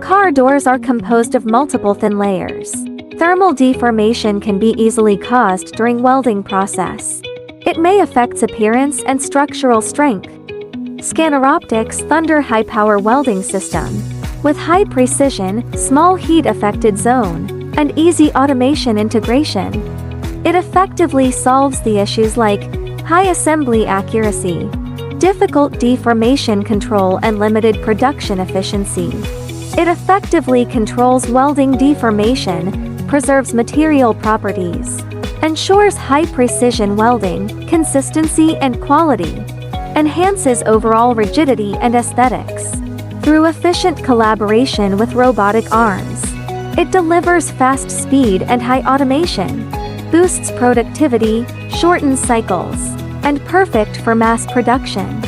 Car doors are composed of multiple thin layers. Thermal deformation can be easily caused during welding process. It may affect appearance and structural strength. Scanner Optics Thunder high-power welding system. With high precision, small heat-affected zone, and easy automation integration. It effectively solves the issues like high assembly accuracy, difficult deformation control and limited production efficiency. It effectively controls welding deformation, preserves material properties, ensures high precision welding, consistency and quality, enhances overall rigidity and aesthetics. Through efficient collaboration with robotic arms, it delivers fast speed and high automation, boosts productivity, shortens cycles, and perfect for mass production.